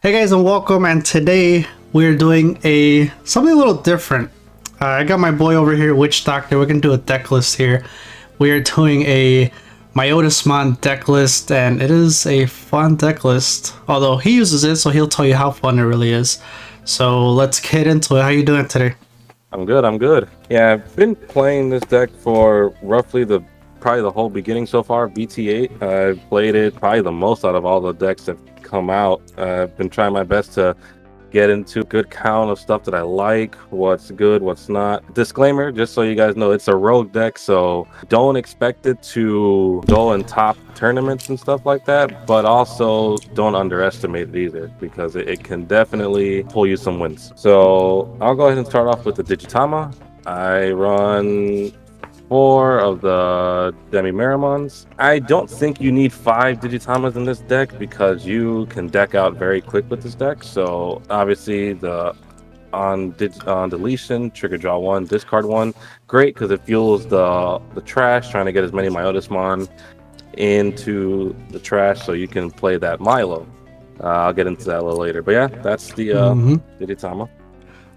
Hey guys and welcome, and today we're doing something a little different. I got my boy over here, Witch Doctor. We're gonna do a deck list here. We are doing a MaloMyotismon deck list, and it is a fun deck list. Although he uses it, so he'll tell you how fun it really is. So let's get into it. How you doing today? I'm good. Yeah, I've been playing this deck for roughly probably the whole beginning so far, BT-8. I've played it probably the most out of all the decks that come out. I've been trying my best to get into a good count of stuff that I like, what's good, what's not. Disclaimer, just so you guys know, it's a rogue deck, so don't expect it to go in top tournaments and stuff like that, but also don't underestimate it either, because it can definitely pull you some wins. So I'll go ahead and start off with the Digitama. I run 4 of the Demi-Meramons. I don't think you need 5 Digitamas in this deck because you can deck out very quick with this deck. So obviously on deletion, trigger draw 1, discard 1. Great because it fuels the trash, trying to get as many Myotismon into the trash so you can play that Milo. I'll get into that a little later. But yeah, that's the Digitama.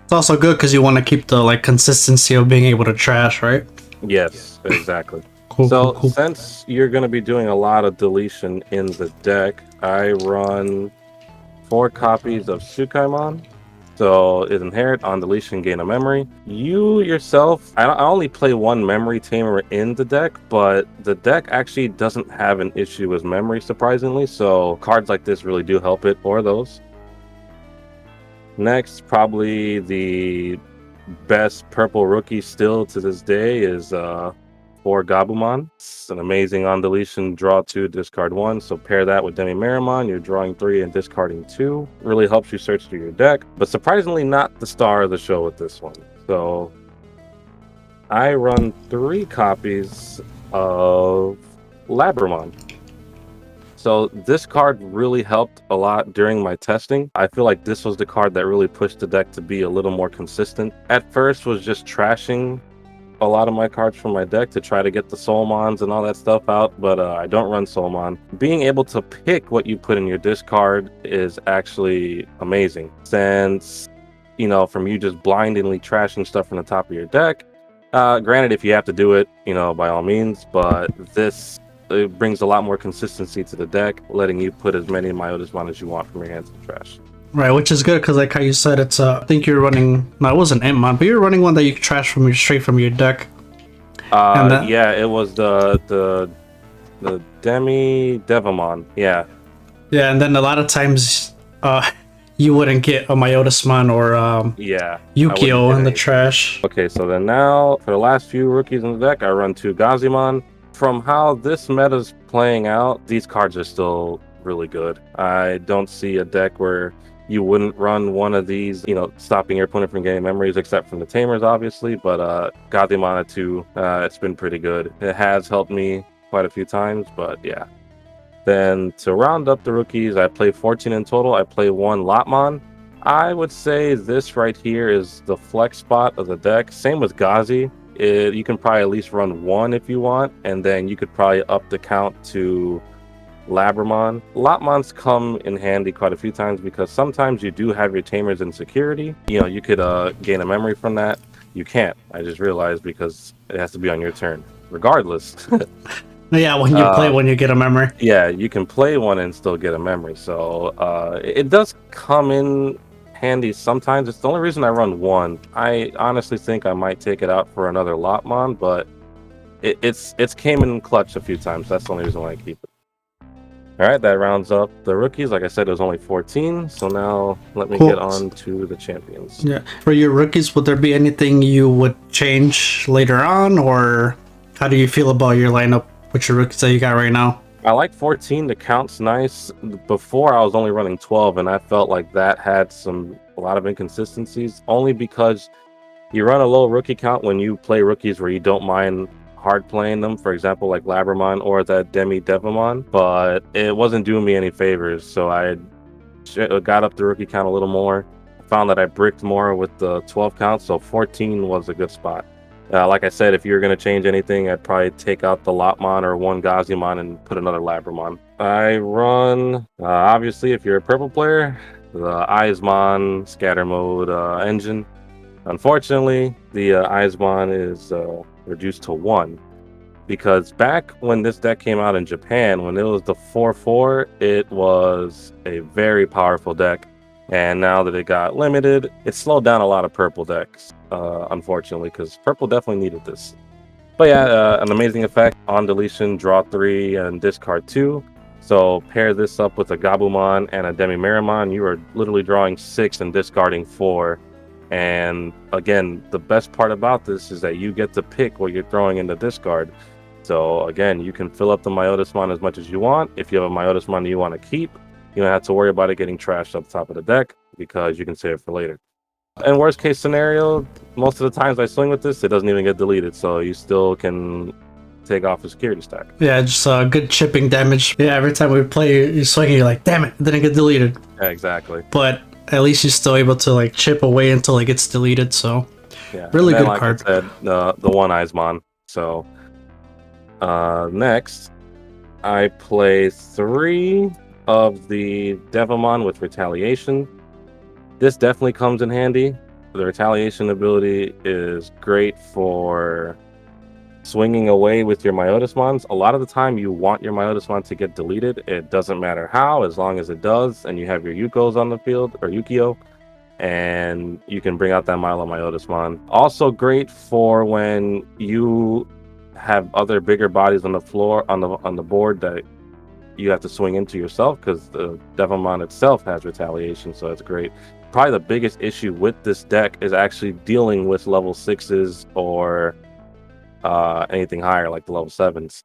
It's also good because you want to keep the consistency of being able to trash, right? Yes, exactly. Cool. Since you're going to be doing a lot of deletion in the deck, I run 4 copies of Tsukaimon. So is inherit, on deletion, gain a memory. You yourself, I only play 1 memory tamer in the deck, but the deck actually doesn't have an issue with memory, surprisingly. So cards like this really do help it for those. Next, probably the best purple rookie still to this day is 4 Gabumon. It's an amazing on deletion, draw 2, discard 1. So pair that with Demi-Meramon, you're drawing 3 and discarding 2. Really helps you search through your deck, but surprisingly not the star of the show with this one. So I run 3 copies of Labramon. So this card really helped a lot during my testing. I feel like this was the card that really pushed the deck to be a little more consistent. At first was just trashing a lot of my cards from my deck to try to get the Soulmons and all that stuff out, but I don't run Soulmon. Being able to pick what you put in your discard is actually amazing. Since, from you just blindly trashing stuff from the top of your deck, granted, if you have to do it, by all means, but it brings a lot more consistency to the deck, letting you put as many Myotismon as you want from your hands in the trash. Right, which is good because, like how you said, it's I think you're running. No, it wasn't Entmon, but you're running one that you trash straight from your deck. Yeah, it was the Demi-Devamon. Yeah. Yeah, and then a lot of times, you wouldn't get a Myotismon or Yukio in the trash. Okay, so then now for the last few rookies in the deck, I run 2 Gazimon. From how this meta's playing out, these cards are still really good. I don't see a deck where you wouldn't run one of these, stopping your opponent from getting memories, except from the Tamers, obviously. But Gazimon 2, it's been pretty good. It has helped me quite a few times, but yeah. Then to round up the rookies, I play 14 in total. I play 1 Lotmon. I would say this right here is the flex spot of the deck. Same with Gazi. You can probably at least run 1 if you want, and then you could probably up the count to Labramon. Lotmons come in handy quite a few times because sometimes you do have your Tamers in security. You could gain a memory from that. You can't. I just realized because it has to be on your turn. Regardless. Yeah, when you get a memory. Yeah, you can play 1 and still get a memory. So it does come in handy sometimes. It's the only reason I run 1. I honestly think I might take it out for another Lotmon, but it's came in clutch a few times. That's the only reason why I keep it. All right, that rounds up the rookies. Like I said, it was only 14. So now let me get on to the champions. Yeah, for your rookies, would there be anything you would change later on, or how do you feel about your lineup with your rookies that you got right now? I like 14. The count's nice. Before, I was only running 12, and I felt like that had a lot of inconsistencies, only because you run a low rookie count when you play rookies where you don't mind hard playing them, for example, like Labramon or that Demi-Devamon, but it wasn't doing me any favors, so I got up the rookie count a little more. I found that I bricked more with the 12 count, so 14 was a good spot. Like I said, if you're going to change anything, I'd probably take out the Lotmon or 1 Gazimon and put another Labramon. I run, obviously, if you're a purple player, the Eismon scatter mode engine. Unfortunately, the Eismon is reduced to 1 because back when this deck came out in Japan, when it was the 4-4, it was a very powerful deck. And now that it got limited, it slowed down a lot of purple decks, unfortunately, because purple definitely needed this. But yeah, an amazing effect on deletion, draw 3 and discard 2. So pair this up with a Gabumon and a Demi-Miramon, you are literally drawing 6 and discarding 4. And again, the best part about this is that you get to pick what you're throwing in the discard. So again, you can fill up the Myotismon as much as you want. If you have a Myotismon you want to keep, you don't have to worry about it getting trashed up top of the deck because you can save it for later. And worst case scenario, most of the times I swing with this, it doesn't even get deleted, so you still can take off a security stack. Yeah, just good chipping damage. Yeah, every time we play, you swing and you're like, damn it, it didn't get deleted. Yeah, exactly. But at least you're still able to like chip away until it gets deleted, so yeah, really good like card. I said, the one Eismon. So next, I play 3 of the Devamon with Retaliation. This definitely comes in handy. The Retaliation ability is great for swinging away with your Myotismons. A lot of the time you want your Myotismon to get deleted. It doesn't matter how, as long as it does, and you have your Yukios on the field, or Yukio, and you can bring out that MaloMyotismon. Also great for when you have other bigger bodies on the floor, on the board that you have to swing into yourself, because the Devamon itself has Retaliation, so it's great. Probably the biggest issue with this deck is actually dealing with level 6s or anything higher like the level 7s.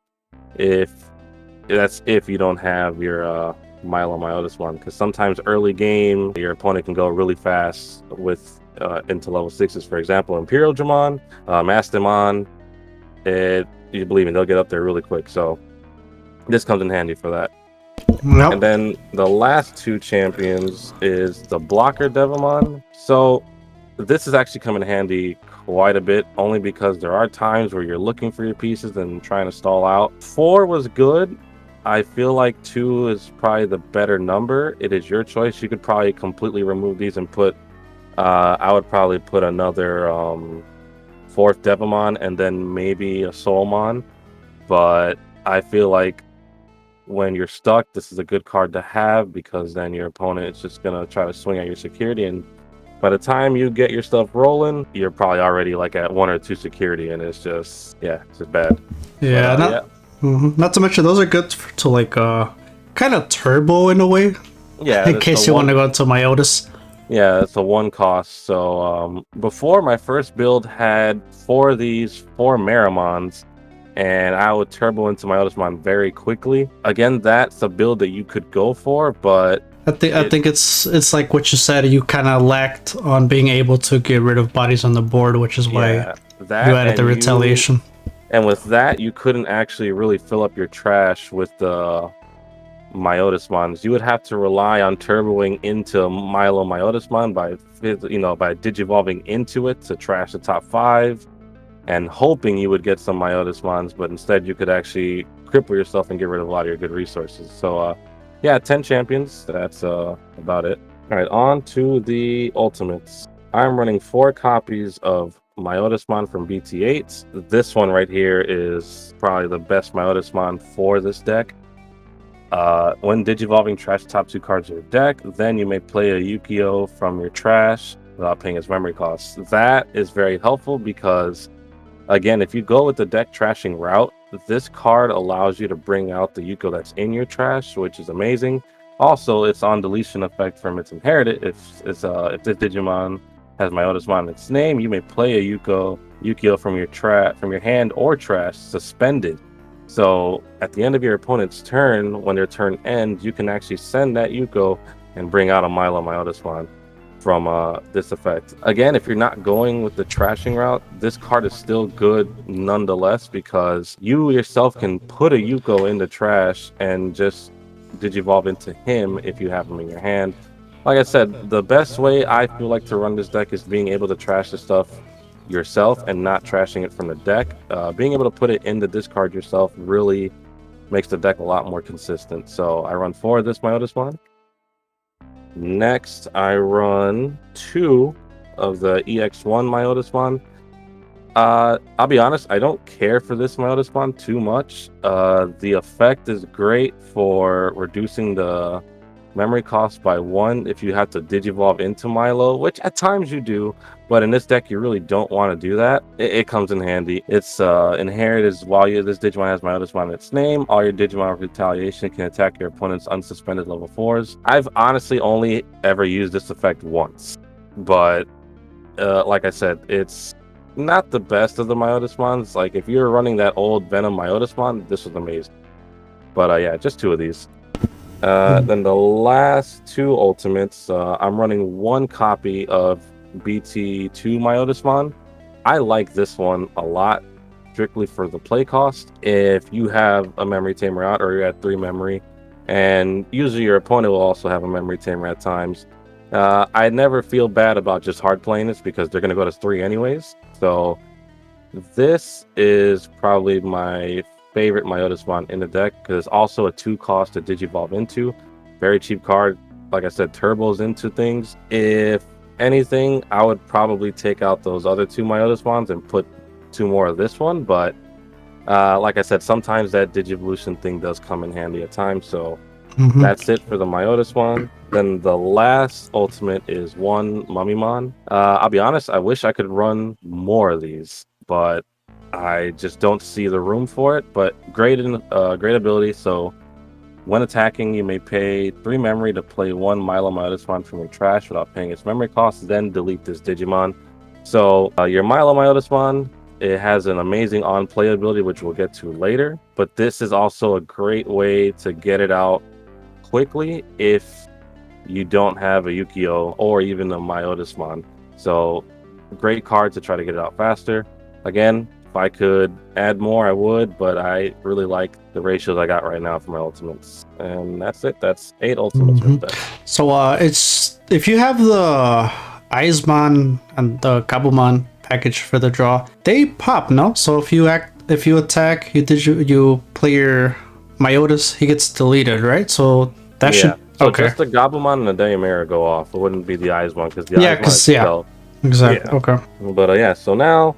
If you don't have your MaloMyotismon, because sometimes early game your opponent can go really fast with into level 6s. For example, Imperial Dramon, Mastemon, you believe me, they'll get up there really quick. So this comes in handy for that. Yep. And then the last 2 champions is the Blocker Devamon. So this is actually come in handy quite a bit, only because there are times where you're looking for your pieces and trying to stall out. 4 was good. I feel like 2 is probably the better number. It is your choice. You could probably completely remove these and put I would probably put another 4th Devamon and then maybe a Soulmon. But I feel like when you're stuck, this is a good card to have, because then your opponent is just gonna try to swing at your security, and by the time you get your stuff rolling, you're probably already like at 1 or 2 security, and it's just bad. Yeah, But, not to mention those are good to like kind of turbo in a way. Yeah, in case you want to go into Myotis. Yeah, it's a 1 cost. So before, my first build had 4 of these 4 Maramons, and I would turbo into Myotismon very quickly. Again, that's a build that you could go for, but I think it's like what you said. You kind of lacked on being able to get rid of bodies on the board, which is why you added the Retaliation. And with that, you couldn't actually really fill up your trash with the Myotismons. You would have to rely on turboing into MaloMyotismon by digivolving into it to trash the top 5, and hoping you would get some Myotismons, but instead you could actually cripple yourself and get rid of a lot of your good resources. So yeah, 10 champions. That's about it. All right, on to the ultimates. I'm running 4 copies of Myotismon from BT-8. This one right here is probably the best Myotismon for this deck. When digivolving, trash top 2 cards of your deck. Then you may play a Yukio from your trash without paying its memory costs. That is very helpful because, again, if you go with the deck trashing route, this card allows you to bring out the Yukio that's in your trash, which is amazing. Also, it's on deletion effect from its inherited. If this Digimon has Myotismon in its name, you may play a Yukio from your hand or trash suspended. So at the end of your opponent's turn, when their turn ends, you can actually send that Yukio and bring out a MaloMyotismon from this effect. Again, if you're not going with the trashing route, this card is still good nonetheless, because you yourself can put a Yukio in the trash and just digivolve into him if you have him in your hand. Like I said, the best way I feel like to run this deck is being able to trash the stuff yourself and not trashing it from the deck. Being able to put it in the discard yourself really makes the deck a lot more consistent. So I run 4 of this Myotismon. Next, I run 2 of the EX1 Myotismon. I'll be honest, I don't care for this Myotismon too much. The effect is great for reducing the memory cost by 1 if you have to digivolve into Milo, which at times you do, but in this deck you really don't want to do that. It comes in handy. It's inherited as while this Digimon has Myotismon in its name, all your Digimon of retaliation can attack your opponent's unsuspended level 4s. I've honestly only ever used this effect once, but like I said, it's not the best of the Myotismons. Like if you're running that old Venom Myotismon, this was amazing. But yeah, just 2 of these. Then the last 2 ultimates, I'm running 1 copy of BT-8 Myotismon. I like this one a lot, strictly for the play cost. If you have a memory tamer out or you're at 3 memory, and usually your opponent will also have a memory tamer at times, I never feel bad about just hard playing this because they're going to go to 3 anyways. So this is probably my favorite Myotismon in the deck because it's also a 2 cost to digivolve into. Very cheap card. Like I said, turbos into things. If anything, I would probably take out those other 2 Myotismons and put 2 more of this one. But like I said, sometimes that Digivolution thing does come in handy at times. So that's it for the Myotismon. Then the last ultimate is 1 MaloMyotismon. I'll be honest, I wish I could run more of these, but I just don't see the room for it. But great ability. So when attacking, you may pay 3 memory to play 1 MaloMyotismon from your trash without paying its memory cost, then delete this Digimon. So your MaloMyotismon, it has an amazing on-play ability, which we'll get to later. But this is also a great way to get it out quickly if you don't have a Yukio or even a Myotismon. So great card to try to get it out faster. Again, if I could add more, I would, but I really like the ratios I got right now for my ultimates. And that's it. That's 8 ultimates for the deck. So it's if you have the Aizmon and the Gabumon package for the draw, they pop, no? So if you attack, you play your Myotis, he gets deleted, right? So that should So just the Gabumon and the Tamers go off. It wouldn't be the Aizmon because the Aizmon itself. Exactly. Okay. But so now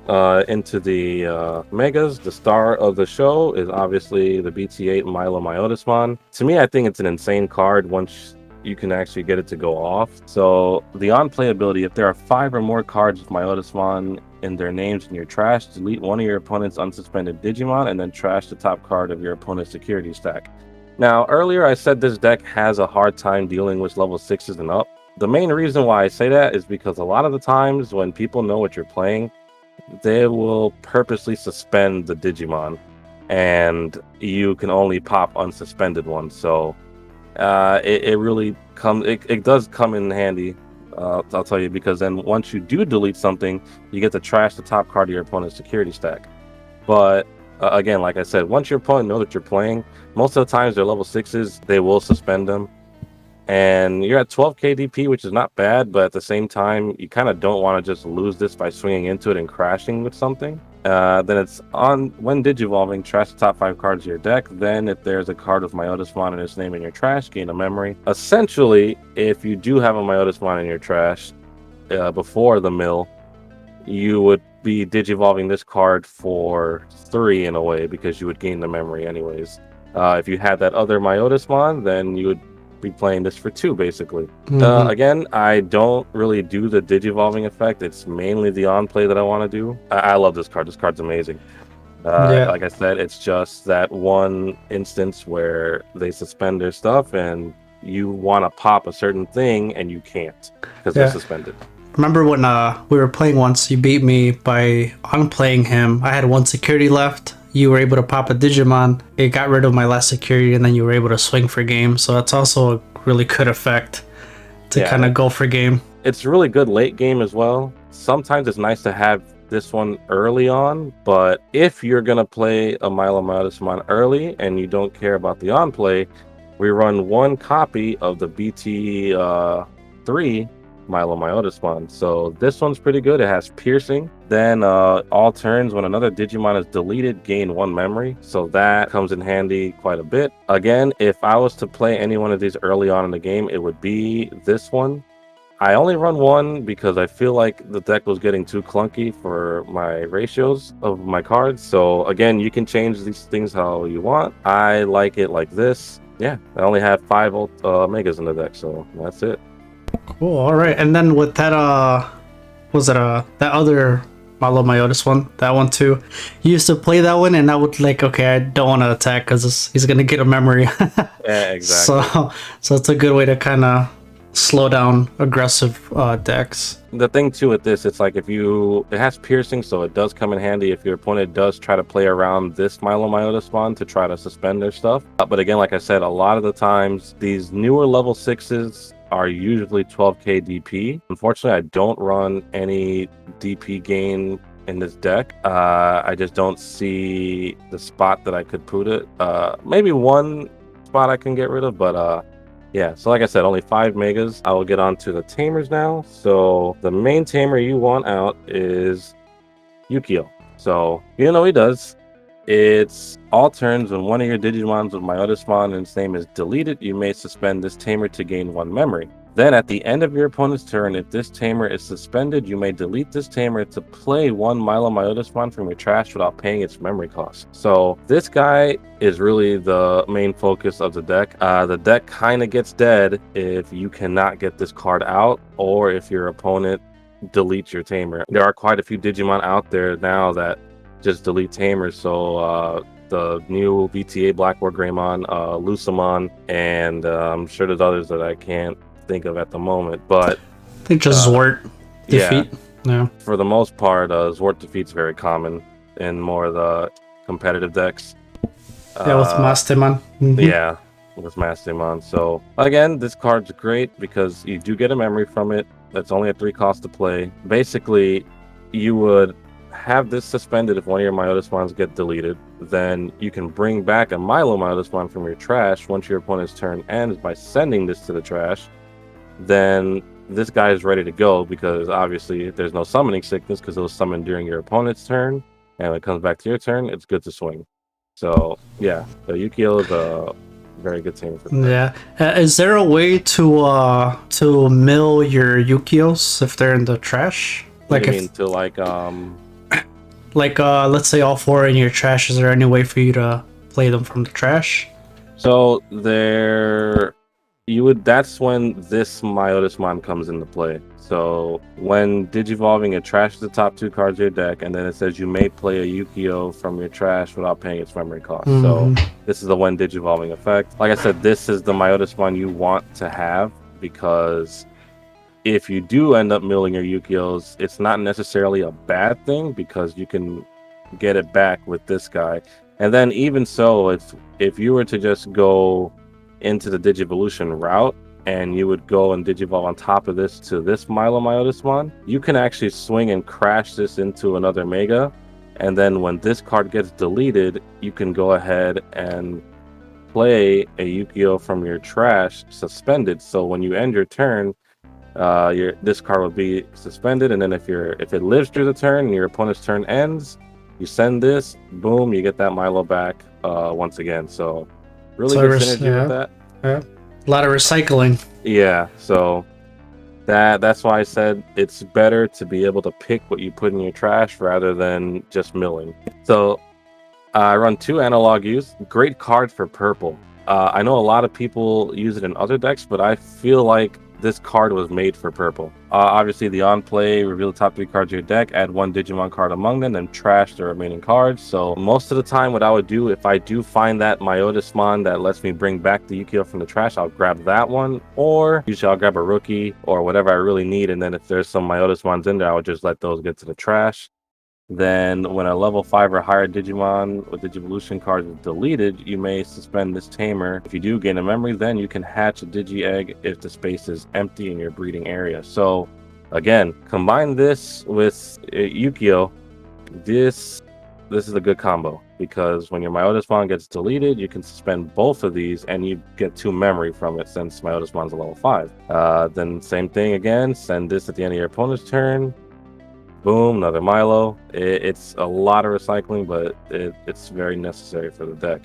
into the megas. The star of the show is obviously the BT-8 MaloMyotismon. To me, I think it's an insane card once you can actually get it to go off. So the on-play ability, if there are 5 or more cards with Myotismon in their names in your trash, delete one of your opponent's unsuspended Digimon and then trash the top card of your opponent's security stack. Now, earlier I said this deck has a hard time dealing with level 6s and up. The main reason why I say that is because a lot of the times when people know what you're playing, they will purposely suspend the Digimon, and you can only pop unsuspended ones. So it really it does come in handy. I'll tell you, because then once you do delete something, you get to trash the top card of your opponent's security stack. But again, like I said, once your opponent knows that you're playing, most of the times they're level 6s, they will suspend them. And you're at 12 KDP, which is not bad, but at the same time, you kind of don't want to just lose this by swinging into it and crashing with something. Then it's on when digivolving, trash the top 5 cards of your deck. Then if there's a card with Myotismon in its name in your trash, gain a memory. Essentially, if you do have a Myotismon in your trash before the mill, you would be digivolving this card for 3 in a way because you would gain the memory anyways. If you had that other Myotismon, then you would be playing this for 2 basically. Again, I don't really do the digivolving effect. It's mainly the on play that I want to do. I love this card. This card's amazing. Like I said, it's just that one instance where they suspend their stuff and you want to pop a certain thing and you can't because they're suspended. Remember when we were playing once, you beat me by unplaying him. I had 1 security left. You were able to pop a Digimon. It got rid of my last security, and then you were able to swing for game. So that's also a really good effect to kind of go for game. It's really good late game as well. Sometimes it's nice to have this one early on, but if you're going to play a MaloMyotismon early and you don't care about the on play, we run 1 copy of the BT-3 MaloMyotismon. So this one's pretty good. It has piercing. Then all turns when another Digimon is deleted, gain 1 memory. So that comes in handy quite a bit. Again, if I was to play any one of these early on in the game, it would be this one. I only run one because I feel like the deck was getting too clunky for my ratios of my cards. So again, you can change these things how you want. I like it like this. Yeah, I only have 5 megas in the deck, so that's it. Cool. All right. And then with that, was it that other Malomyotis one? That one too. You used to play that one, and I would like, okay, I don't want to attack because he's gonna get a memory. Yeah, exactly. So it's a good way to kind of slow down aggressive decks. The thing too with this, it's like it has piercing, so it does come in handy if your opponent does try to play around this MaloMyotismon to try to suspend their stuff. But again, like I said, a lot of the times these newer level 6s are usually 12k DP. Unfortunately, I don't run any DP gain in this deck. I just don't see the spot that I could put it. Maybe one spot I can get rid of, but yeah, so like I said, only 5 megas. I will get on to the Tamers now. So the main Tamer you want out is Yukio. So you know he does. It's all turns when one of your Digimons with Myotismon and its name is deleted, you may suspend this Tamer to gain 1 memory. Then at the end of your opponent's turn, if this Tamer is suspended, you may delete this Tamer to play 1 MaloMyotismon from your trash without paying its memory cost. So this guy is really the main focus of the deck. The deck kind of gets dead if you cannot get this card out or if your opponent deletes your Tamer. There are quite a few Digimon out there now that just delete Tamers. So the new BT-8 Blackboard Greymon, Lucemon, and I'm sure there's others that I can't think of at the moment, but I think just Zwart defeat. Yeah. For the most part, Zwart defeat's very common in more of the competitive decks. Yeah, with Mastemon. Yeah, with Mastemon. So again, this card's great because you do get a memory from it. That's only a 3 cost to play. Basically, you would have this suspended if one of your Myotismons get deleted. Then you can bring back a MaloMyotismon from your trash once your opponent's turn ends by sending this to the trash. Then this guy is ready to go because obviously there's no summoning sickness because it was summoned during your opponent's turn, and when it comes back to your turn, it's good to swing. So yeah, the Yukio is a very good team for that. Yeah. Is there a way to mill your Yukios if they're in the trash? Like to let's say all 4 in your trash. Is there any way for you to play them from the trash? So that's when this Myotismon comes into play. So when digivolving, it trashes the top 2 cards of your deck, and then it says you may play a Yukio from your trash without paying its memory cost. So this is the when digivolving effect. Like I said, this is the Myotismon you want to have because if you do end up milling your Yukios, it's not necessarily a bad thing because you can get it back with this guy. And then even so, if you were to just go into the Digivolution route and you would go and Digivolve on top of this to this MaloMyotismon, you can actually swing and crash this into another Mega, and then when this card gets deleted, you can go ahead and play a Yukio from your trash suspended. So when you end your turn, this card will be suspended, and then if it lives through the turn and your opponent's turn ends, you send this, boom, you get that Milo back once again. So really good synergy with that. Yeah. A lot of recycling. Yeah, so that's why I said it's better to be able to pick what you put in your trash rather than just milling. So I run 2 analog use. Great card for purple. I know a lot of people use it in other decks, but I feel like this card was made for purple. Obviously, the on play, reveal the top 3 cards of your deck, add 1 Digimon card among them, then trash the remaining cards. So most of the time, what I would do, if I do find that Myotismon that lets me bring back the Yukio from the trash, I'll grab that one, or usually I'll grab a rookie or whatever I really need, and then if there's some Myotismons in there, I would just let those get to the trash. Then when a level 5 or higher Digimon with Digivolution card is deleted, you may suspend this Tamer. If you do gain a memory, then you can hatch a Digi-Egg if the space is empty in your breeding area. So again, combine this with Yukio. This this is a good combo, because when your Myotismon gets deleted, you can suspend both of these and you get 2 memory from it, since Myotismon's a level 5. Then same thing again, send this at the end of your opponent's turn. Boom, another Milo. It's a lot of recycling, but it's very necessary for the deck.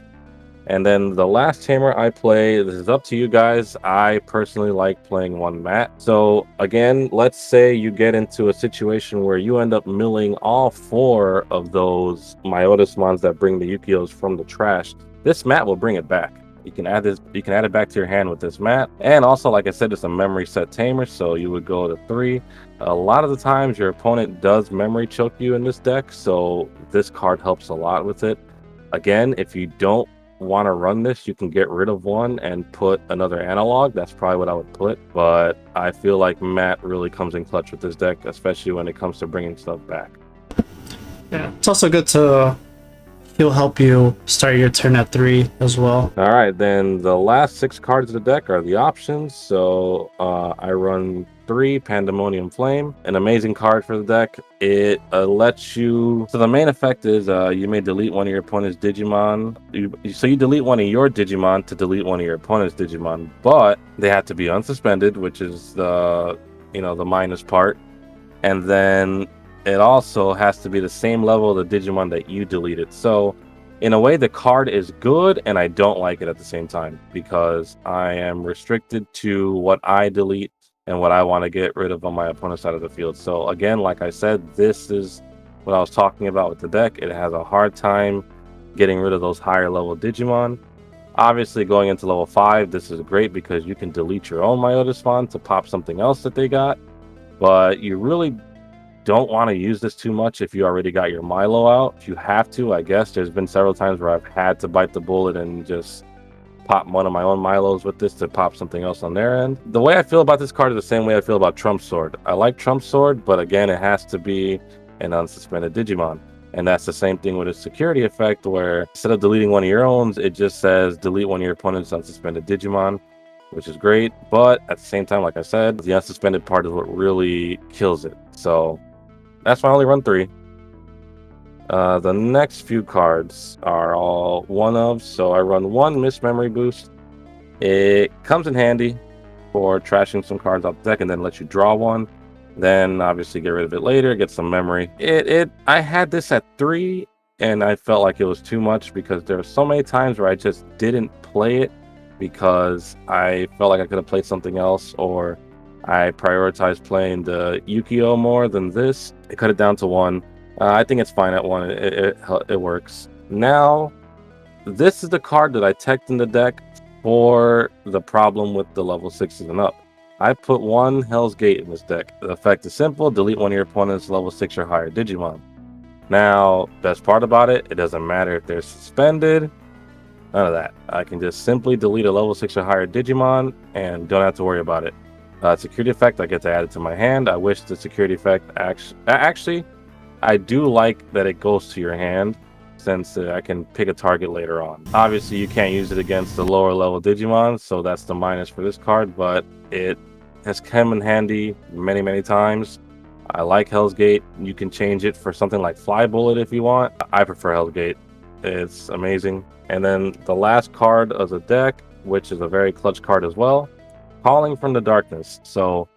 And then the last Tamer I play, this is up to you guys. I personally like playing one mat. So again, let's say you get into a situation where you end up milling all 4 of those Myotismons that bring the Yukios from the trash. This mat will bring it back. You can add it back to your hand with this mat. And also, like I said, it's a memory set Tamer, so you would go to 3. A lot of the times your opponent does memory choke you in this deck, so this card helps a lot with it. Again, if you don't want to run this, you can get rid of one and put another analog. That's probably what I would put, but I feel like Matt really comes in clutch with this deck, especially when it comes to bringing stuff back. Yeah, it's also good to he'll help you start your turn at 3 as well. All right, then the last 6 cards of the deck are the options. So I run 3 Pandemonium Flame, an amazing card for the deck. It lets you, so the main effect is you may delete one of your opponent's Digimon. So you delete one of your Digimon to delete one of your opponent's Digimon, but they have to be unsuspended, which is the minus part. And then it also has to be the same level of the Digimon that you deleted. So in a way, the card is good, and I don't like it at the same time, because I am restricted to what I delete and what I want to get rid of on my opponent's side of the field. So again, like I said, this is what I was talking about with the deck. It has a hard time getting rid of those higher level Digimon. Obviously, going into level 5, this is great because you can delete your own Myotismon to pop something else that they got, but you really don't want to use this too much if you already got your Milo out. If you have to, I guess. There's been several times where I've had to bite the bullet and just pop one of my own Milos with this to pop something else on their end. The way I feel about this card is the same way I feel about Trump Sword. I like Trump Sword, but again, it has to be an unsuspended Digimon. And that's the same thing with its security effect, where instead of deleting one of your own, it just says delete one of your opponent's unsuspended Digimon, which is great. But at the same time, like I said, the unsuspended part is what really kills it. So that's why I only run 3. The next few cards are all one-ofs, so I run 1 Miss Memory Boost. It comes in handy for trashing some cards off the deck and then lets you draw one. Then obviously get rid of it later, get some memory. I had this at 3, and I felt like it was too much because there were so many times where I just didn't play it because I felt like I could have played something else, or I prioritized playing the Yukio more than this. It cut it down to 1. I think it's fine at 1. It works. Now, this is the card that I teched in the deck for the problem with the level 6s and up. I put 1 Hell's Gate in this deck. The effect is simple: delete one of your opponent's level 6 or higher Digimon. Now, best part about it, it doesn't matter if they're suspended. None of that. I can just simply delete a level 6 or higher Digimon and don't have to worry about it. Security effect, I get to add it to my hand. I wish the security effect actually, I do like that it goes to your hand, since I can pick a target later on. Obviously, you can't use it against the lower level Digimon, so that's the minus for this card, but it has come in handy many times. I like Hell's Gate. You can change it for something like Fly Bullet if you want. I prefer Hell's Gate. It's amazing. And then the last card of the deck, which is a very clutch card as well, Calling from the Darkness. So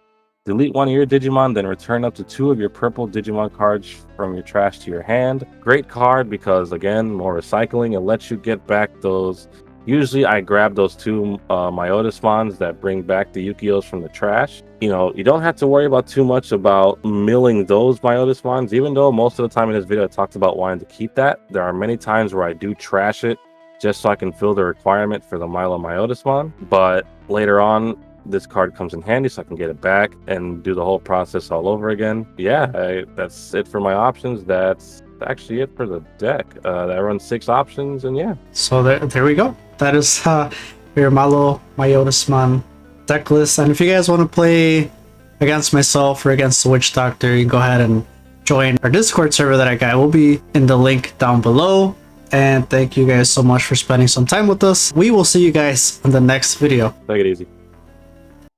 delete one of your Digimon, then return up to 2 of your purple Digimon cards from your trash to your hand. Great card because, again, more recycling. It lets you get back those. Usually I grab those 2 Myotismons that bring back the Yukios from the trash. You don't have to worry about too much about milling those Myotismons, even though most of the time in this video I talked about wanting to keep that. There are many times where I do trash it just so I can fill the requirement for the MaloMyotismon. But later on, this card comes in handy, so I can get it back and do the whole process all over again. Yeah, that's it for my options. That's actually it for the deck. That runs 6 options, and yeah. So there we go. That is your MaloMyotismon deck list. And if you guys want to play against myself or against the Witch Doctor, you can go ahead and join our Discord server that I got. It will be in the link down below. And thank you guys so much for spending some time with us. We will see you guys in the next video. Take it easy.